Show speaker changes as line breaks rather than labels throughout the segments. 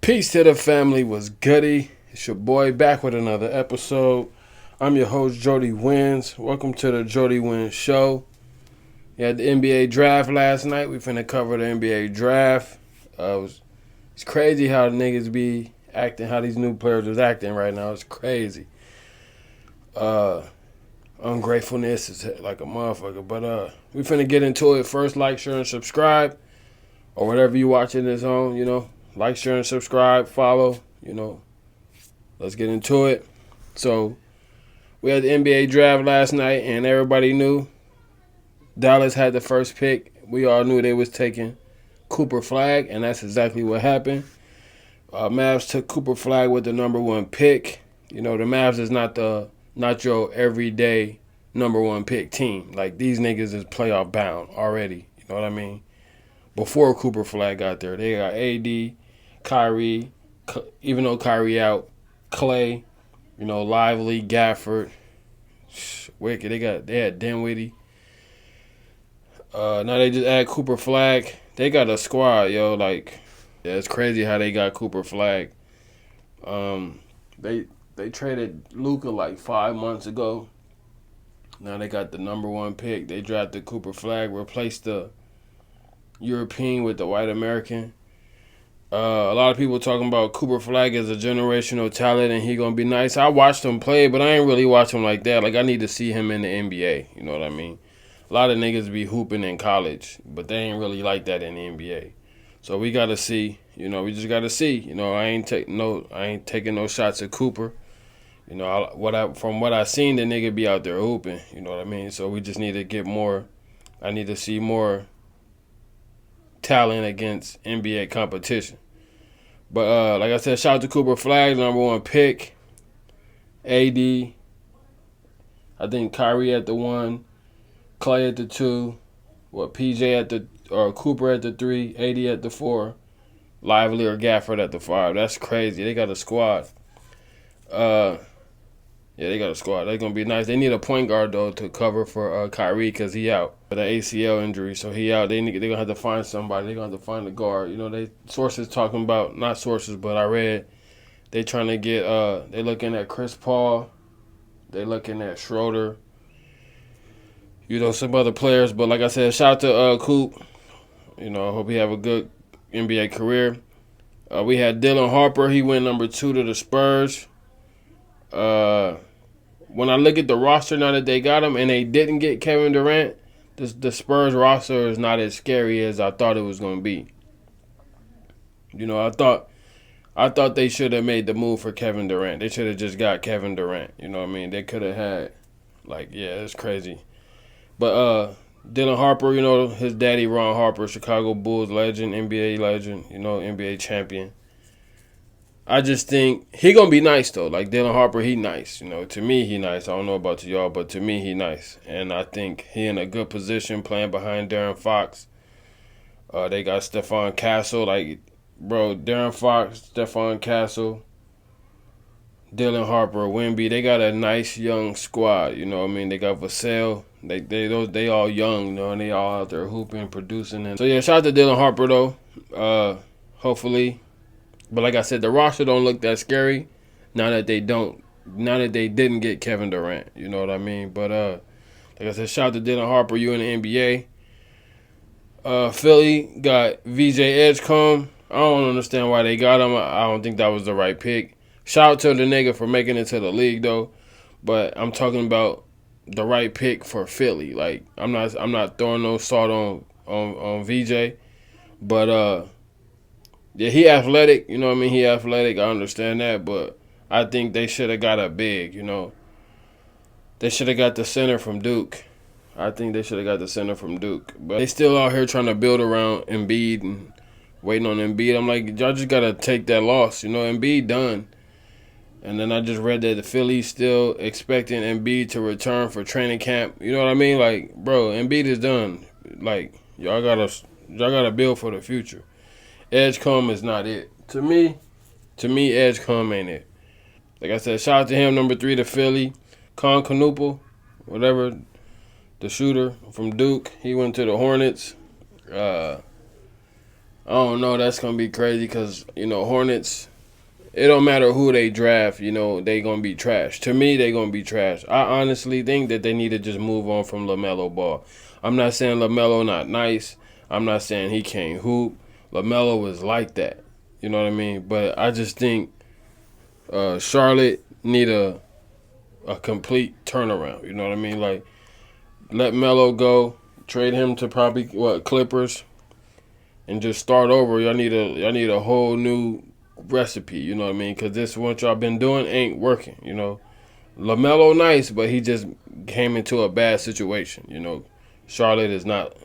Peace to the family, was goody. It's your boy back with another episode. I'm your host, Jody Wins. Welcome to the Jody Wins Show. We had the NBA draft last night. We finna cover the NBA draft. It's crazy how the niggas be acting, how these new players is acting right now. It's crazy. Ungratefulness is like a motherfucker. But we finna get into it. First, like, share, and subscribe. Or whatever you watching this on, Like, share, and subscribe, follow, Let's get into it. So, we had the NBA draft last night, and everybody knew Dallas had the first pick. We all knew they was taking Cooper Flagg, and that's exactly what happened. Mavs took Cooper Flagg with the number one pick. The Mavs is not your everyday number one pick team. Like, these niggas is playoff bound already. You know what I mean? Before Cooper Flagg got there, they got AD, Kyrie, even though Kyrie out, Clay, Lively, Gafford, wicked. They had Dinwiddie. Now they just add Cooper Flagg. They got a squad, yo. It's crazy how they got Cooper Flagg. They traded Luka like 5 months ago. Now they got the number one pick. They drafted Cooper Flagg, replaced the European with the white American. A lot of people talking about Cooper Flagg as a generational talent and he gonna be nice. I watched him play, but I ain't really watch him like that. Like, I need to see him in the NBA. You know what I mean? A lot of niggas be hooping in college, but they ain't really like that in the NBA. So we gotta see. We just gotta see. I ain't taking no shots at Cooper. From what I seen, the nigga be out there hooping. You know what I mean? So we just need to get more. I need to see more talent against NBA competition. But like I said, shout out to Cooper Flagg, number one pick. AD, I think Kyrie at the 1, Clay at the 2, PJ at the Cooper at the 3, AD at the 4, Lively or Gafford at the 5. That's crazy. They got a squad. Yeah, they got a squad. They're going to be nice. They need a point guard, though, to cover for Kyrie because he out with an ACL injury. So he out. They're going to have to find somebody. They're going to have to find a guard. Sources talking about, not sources, but I read they trying to get, they looking at Chris Paul. They looking at Schroeder. Some other players. But like I said, shout out to Coop. I hope he have a good NBA career. We had Dylan Harper. He went number 2 to the Spurs. When I look at the roster now that they got him and they didn't get Kevin Durant, the Spurs roster is not as scary as I thought it was going to be. I thought they should have made the move for Kevin Durant. They should have just got Kevin Durant. You know what I mean? They could have had, it's crazy. But Dylan Harper, his daddy Ron Harper, Chicago Bulls legend, NBA legend, NBA champion. I just think he gonna be nice though. Like Dylan Harper, he nice. To me he nice. I don't know about y'all, but to me he nice. And I think he in a good position playing behind Darren Fox. They got Stephon Castle. Darren Fox, Stephon Castle, Dylan Harper, Wemby. They got a nice young squad. They got Vassell. They all young, and they all out there hooping, producing. And so yeah, shout out to Dylan Harper though. Hopefully. But like I said, the roster don't look that scary now that they didn't get Kevin Durant. You know what I mean? But like I said, shout out to Dylan Harper, you in the NBA. Philly got VJ Edgecombe. I don't understand why they got him. I don't think that was the right pick. Shout out to the nigga for making it to the league though. But I'm talking about the right pick for Philly. Like I'm not throwing no salt on VJ. But yeah, he athletic, He athletic, I understand that, but I think they should have got a big, They should have got the center from Duke. I think they should have got the center from Duke. But they still out here trying to build around Embiid and waiting on Embiid. I'm like, y'all just got to take that loss. Embiid done. And then I just read that the Phillies still expecting Embiid to return for training camp. You know what I mean? Like, bro, Embiid is done. Like, y'all gotta build for the future. Edgecombe is not it. To me, Edgecombe ain't it. Like I said, shout out to him, number 3 to Philly. Con Canoople, whatever, the shooter from Duke. He went to the Hornets. I I don't know. That's gonna be crazy because Hornets. It don't matter who they draft. They gonna be trash. To me, they gonna be trash. I honestly think that they need to just move on from LaMelo Ball. I'm not saying LaMelo not nice. I'm not saying he can't hoop. LaMelo was like that. You know what I mean? But I just think Charlotte need a complete turnaround. You know what I mean? Like, let Melo go, trade him to probably Clippers, and just start over. Y'all need a whole new recipe. You know what I mean? Because this what y'all been doing ain't working. LaMelo nice, but he just came into a bad situation. Charlotte is not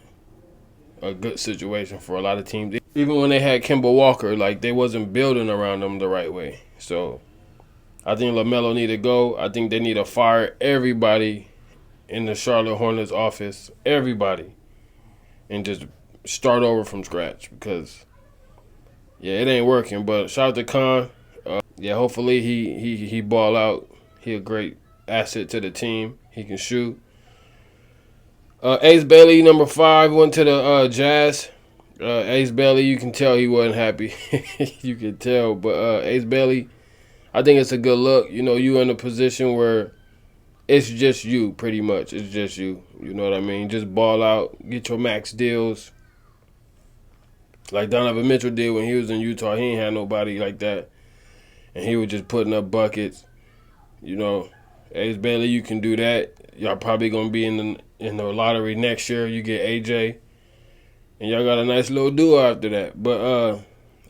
a good situation for a lot of teams. Even when they had Kemba Walker, like they wasn't building around them the right way. So I think LaMelo need to go. I think they need to fire everybody in the Charlotte Hornets office, everybody, and just start over from scratch because it ain't working. But shout out to Khan. Hopefully he ball out. He a great asset to the team. He can shoot. Ace Bailey, number 5, went to the Jazz. Ace Bailey, you can tell he wasn't happy. You can tell. But Ace Bailey, I think it's a good look. You in a position where it's just you, pretty much. It's just you. You know what I mean? Just ball out, get your max deals. Like Donovan Mitchell did when he was in Utah. He ain't had nobody like that. And he was just putting up buckets. Ace Bailey, you can do that. Y'all probably going to be in the lottery next year. You get AJ. And y'all got a nice little duo after that. But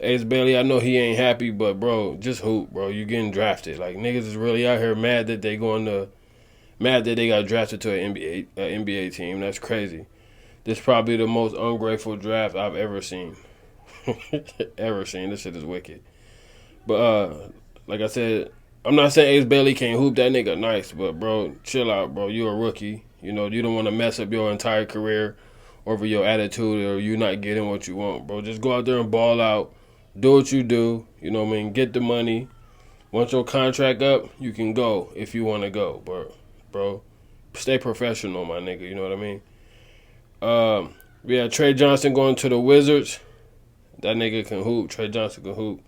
Ace Bailey, I know he ain't happy, but, bro, just hoop, bro. You getting drafted. Like, niggas is really out here mad that they got drafted to an NBA team. That's crazy. This is probably the most ungrateful draft I've ever seen. Ever seen. This shit is wicked. But like I said, I'm not saying Ace Bailey can't hoop. That nigga nice, but bro, chill out, bro. You a rookie. You don't want to mess up your entire career over your attitude or you not getting what you want, bro. Just go out there and ball out. Do what you do. You know what I mean? Get the money. Once your contract up, you can go if you want to go, bro. Stay professional, my nigga. You know what I mean? We had Trey Johnson going to the Wizards. That nigga can hoop. Trey Johnson can hoop.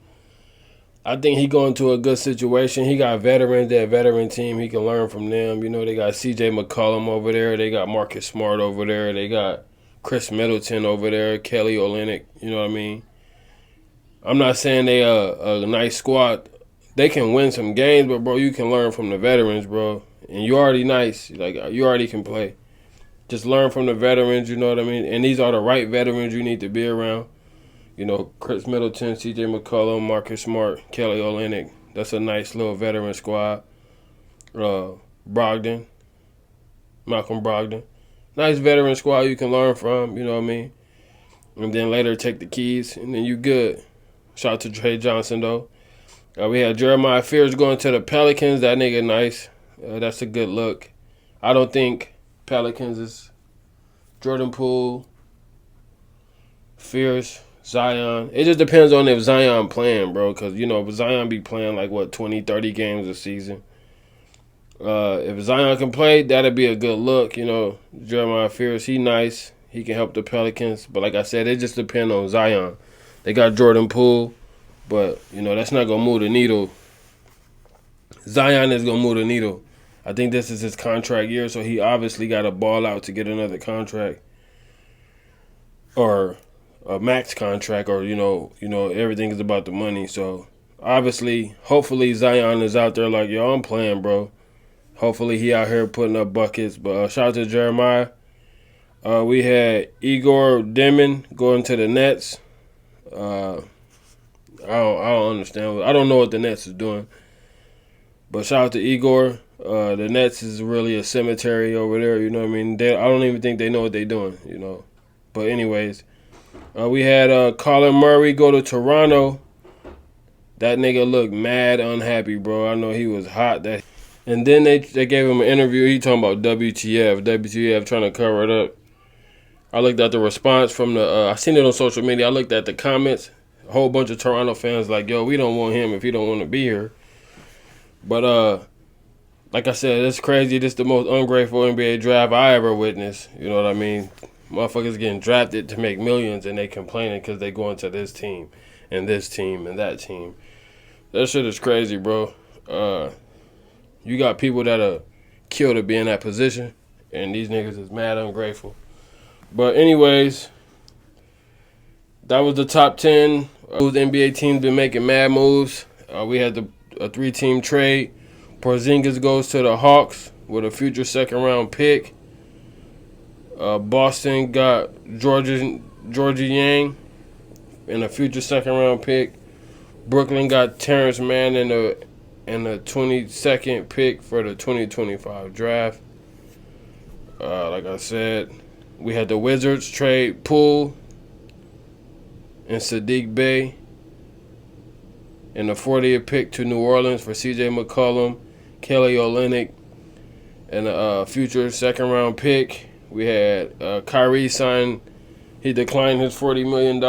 I think he going to a good situation. He got veterans, that veteran team. He can learn from them. They got C.J. McCollum over there. They got Marcus Smart over there. They got Chris Middleton over there. Kelly Olynyk. You know what I mean? I'm not saying they a nice squad. They can win some games, but, bro, you can learn from the veterans, bro. And you already nice. Like, you already can play. Just learn from the veterans, you know what I mean? And these are the right veterans you need to be around. Chris Middleton, C.J. McCollum, Marcus Smart, Kelly Olynyk. That's a nice little veteran squad. Malcolm Brogdon. Nice veteran squad you can learn from, you know what I mean? And then later take the keys, and then you good. Shout out to Trey Johnson, though. We had Jeremiah Fears going to the Pelicans. That nigga nice. That's a good look. I don't think Pelicans is Jordan Poole, Fears, Zion. It just depends on if Zion playing, bro. Because, Zion be playing like, 20, 30 games a season. If Zion can play, that'd be a good look. Jeremiah Fears, he nice. He can help the Pelicans. But like I said, it just depends on Zion. They got Jordan Poole. But, that's not going to move the needle. Zion is going to move the needle. I think this is his contract year, so he obviously got to ball out to get another contract. Or a max contract, or everything is about the money. So obviously, hopefully Zion is out there like, yo, I'm playing, bro. Hopefully he out here putting up buckets. But shout out to Jeremiah. We had Igor Demon going to the Nets. I don't understand. I don't know what the Nets is doing. But shout out to Igor. The Nets is really a cemetery over there. You know what I mean? I don't even think they know what they're doing. But anyways. We had Colin Murray go to Toronto. That nigga looked mad unhappy, bro. I know he was hot. And then they gave him an interview. He talking about WTF trying to cover it up. I looked at the response from the I seen it on social media. I looked at the comments. A whole bunch of Toronto fans like, yo, we don't want him if he don't want to be here. But like I said, it's crazy. This is the most ungrateful NBA draft I ever witnessed. You know what I mean? Motherfuckers getting drafted to make millions and they complaining because they going to this team and this team and that team. That shit is crazy, bro. You got people that are killed to be in that position, and these niggas is mad ungrateful. But anyways, that was the top 10. Those NBA teams been making mad moves. We had a 3-team trade. Porzingis goes to the Hawks with a future second-round pick. Boston got Georgia Yang and a future second-round pick. Brooklyn got Terrence Mann and the 22nd pick for the 2025 draft. Like I said, we had the Wizards trade Poole and Sadiq Bey and the 40th pick to New Orleans for C.J. McCollum, Kelly Olynyk, and a future second-round pick. We had Kyrie sign. He declined his $40 million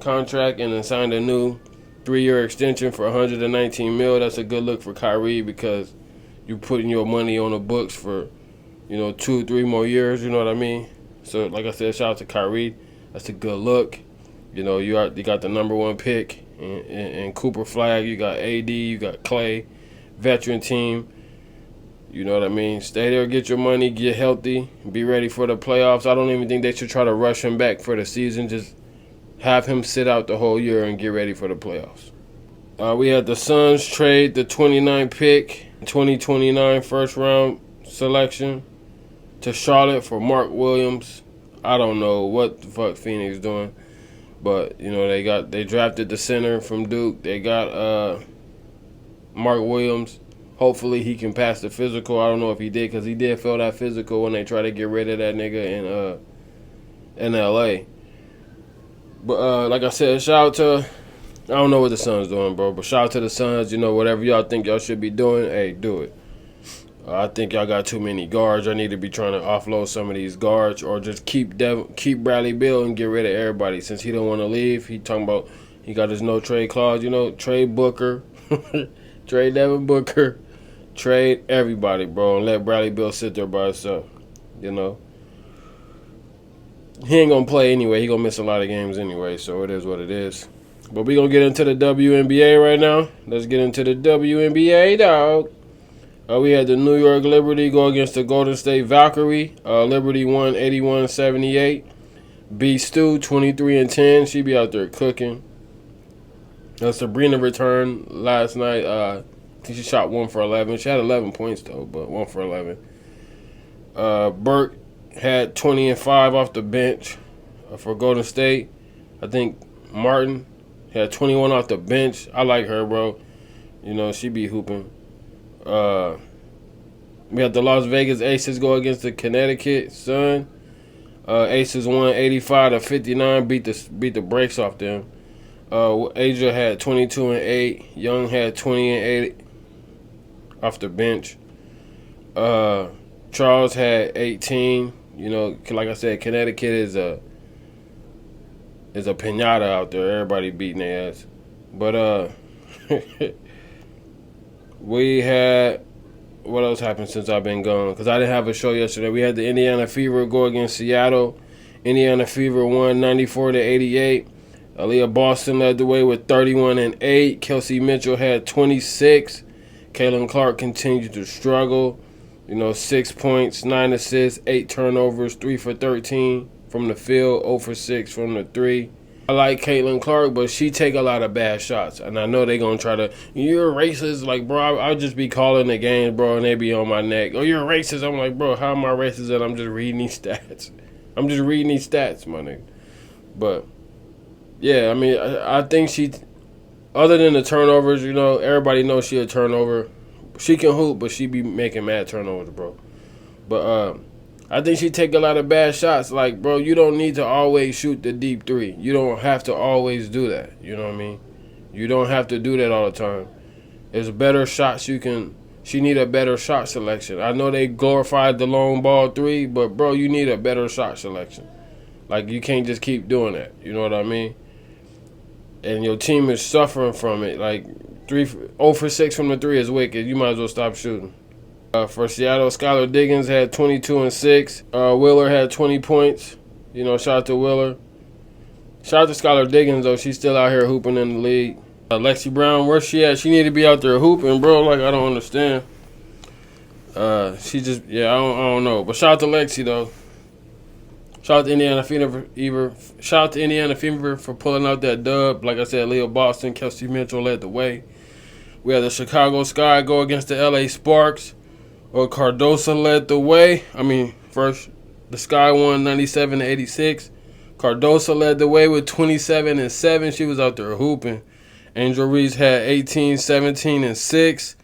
contract and then signed a new 3-year extension for $119 million. That's a good look for Kyrie because you're putting your money on the books for, 2-3 more years. You know what I mean? So, like I said, shout out to Kyrie. That's a good look. You got the number 1 pick in Cooper Flagg. You got AD. You got Clay, veteran team. You know what I mean? Stay there, get your money, get healthy, be ready for the playoffs. I don't even think they should try to rush him back for the season. Just have him sit out the whole year and get ready for the playoffs. We had the Suns trade the 29 pick, 2029 first-round selection to Charlotte for Mark Williams. I don't know what the fuck Phoenix doing, but they drafted the center from Duke. They got Mark Williams. Hopefully he can pass the physical. I don't know if he did because he did fail that physical when they tried to get rid of that nigga in L.A. But like I said, shout out to, I don't know what the Suns doing, bro, but shout out to the Suns. Whatever y'all think y'all should be doing, hey, do it. I think y'all got too many guards. I need to be trying to offload some of these guards or just keep Bradley Beal and get rid of everybody. Since he don't want to leave, he talking about he got his no trade clause. Trade Booker, trade Devin Booker. Trade everybody, bro, and let Bradley Beal sit there by himself. He ain't going to play anyway. He going to miss a lot of games anyway, so it is what it is. But we going to get into the WNBA right now. Let's get into the WNBA, dog. We had the New York Liberty go against the Golden State Valkyrie. Liberty won 81-78. B. Stu, 23-10. She be out there cooking. Sabrina returned last night. I think she shot 1 for 11. She had 11 points, though, but 1 for 11. Burke had 20 and 5 off the bench for Golden State. I think Martin had 21 off the bench. I like her, bro. She be hooping. We had the Las Vegas Aces go against the Connecticut Sun. Aces won 85-59, beat the brakes off them. Asia had 22 and 8. Young had 20 and 8 off the bench. Charles had 18. Like I said, Connecticut is a piñata out there. Everybody beating their ass. But we had, what else happened since I've been gone? Because I didn't have a show yesterday. We had the Indiana Fever go against Seattle. Indiana Fever won 94-88. Aaliyah Boston led the way with 31 and 8. Kelsey Mitchell had 26. Caitlin Clark continued to struggle. 6 points, 9 assists, 8 turnovers, 3 for 13 from the field, 0 for 6 from the 3. I like Caitlin Clark, but she take a lot of bad shots. And I know they going to try to, you're racist. Like, bro, I'll just be calling the games, bro, and they be on my neck. Oh, you're racist. I'm like, bro, how am I racist? And I'm just reading these stats. My nigga. But, yeah, I mean, I think she, other than the turnovers, everybody knows she a turnover. She can hoop, but she be making mad turnovers, bro. But I think she take a lot of bad shots. Like, bro, you don't need to always shoot the deep 3. You don't have to always do that. You know what I mean? You don't have to do that all the time. There's better shots you can. She need a better shot selection. I know they glorified the long ball 3, but, bro, you need a better shot selection. Like, you can't just keep doing that. You know what I mean? And your team is suffering from it. Like, 0 for 6 from the 3 is wicked. You might as well stop shooting. For Seattle, Skylar Diggins had 22 and 6. Wheeler had 20 points. You know, shout out to Willer. Shout out to Skylar Diggins, though. She's still out here hooping in the league. Lexi Brown, where's she at? She need to be out there hooping, bro. Like, I don't understand. She just, yeah, I don't know. But shout out to Lexi, though. Shout out to Indiana Fever. Shout out to Indiana Fever for pulling out that dub. Like I said, Leo Boston, Kelsey Mitchell led the way. We had the Chicago Sky go against the LA Sparks. Cardosa led the way. I mean, first, the Sky won 97-86. Cardosa led the way with 27 and 7. She was out there hooping. Angel Reese had 18, 17, and 6.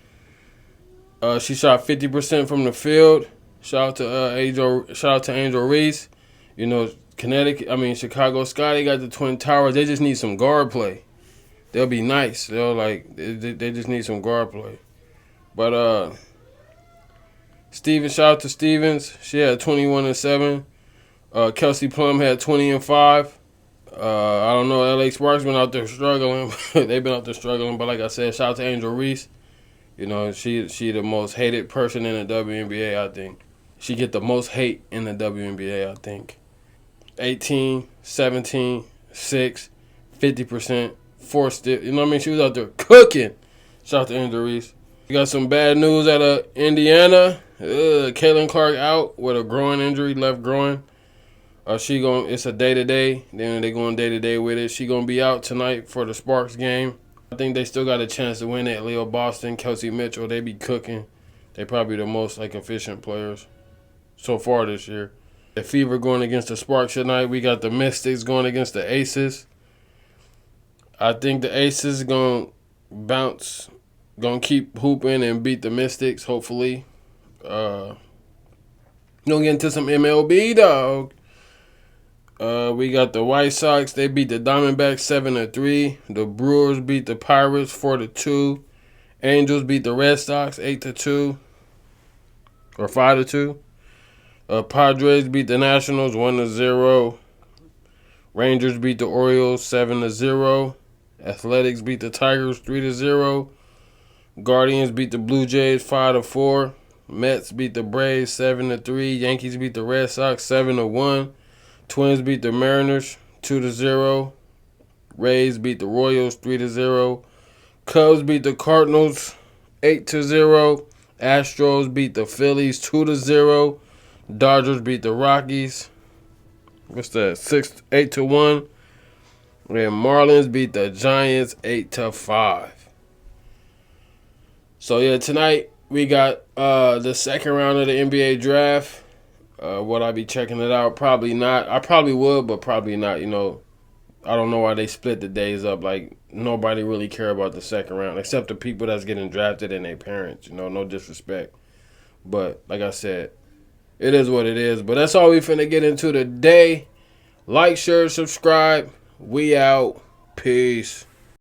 She shot 50% from the field. Shout out to Angel Reese. You know, Chicago Sky, they got the Twin Towers. They just need some guard play. They'll be nice. They just need some guard play. But shout out to Stevens. She had 21 and 7. Kelsey Plum had 20 and 5. I don't know. LA Sparks been out there struggling. They've been out there struggling. But like I said, shout out to Angel Reese. You know, she the most hated person in the WNBA, I think. She get the most hate in the WNBA, I think. 18, 17, 6, 50%, 4 steals. You know what I mean? She was out there cooking. Shout out to Angel Reese. We got some bad news out of Indiana. Caitlin Clark out with a groin injury, left groin. It's a day-to-day. Then they going day-to-day with it. She gonna be out tonight for the Sparks game. I think they still got a chance to win it. Leo Boston, Kelsey Mitchell, they be cooking. They probably the most efficient players so far this year. The Fever going against the Sparks tonight. We got the Mystics going against the Aces. I think the Aces gonna bounce, gonna keep hooping and beat the Mystics. Hopefully, gonna get into some MLB, dog. We got the White Sox. They beat the Diamondbacks 7-3. The Brewers beat the Pirates 4-2. Angels beat the Red Sox 8-2 or 5-2. Padres beat the Nationals 1-0. Rangers beat the Orioles 7-0. Athletics beat the Tigers 3-0. Guardians beat the Blue Jays 5-4. Mets beat the Braves 7-3. Yankees beat the Red Sox 7-1. Twins beat the Mariners 2-0. Rays beat the Royals 3-0. Cubs beat the Cardinals 8-0. Astros beat the Phillies 2-0. Dodgers beat the Rockies. What's that? 8-1. And Marlins beat the Giants 8-5. So yeah, tonight we got the second round of the NBA draft. Would I be checking it out? Probably not. I probably would, but probably not. You know, I don't know why they split the days up. Like, nobody really care about the second round except the people that's getting drafted and their parents. You know, no disrespect. But, like I said, it is what it is. But that's all we finna get into today. Like, share, subscribe. We out. Peace.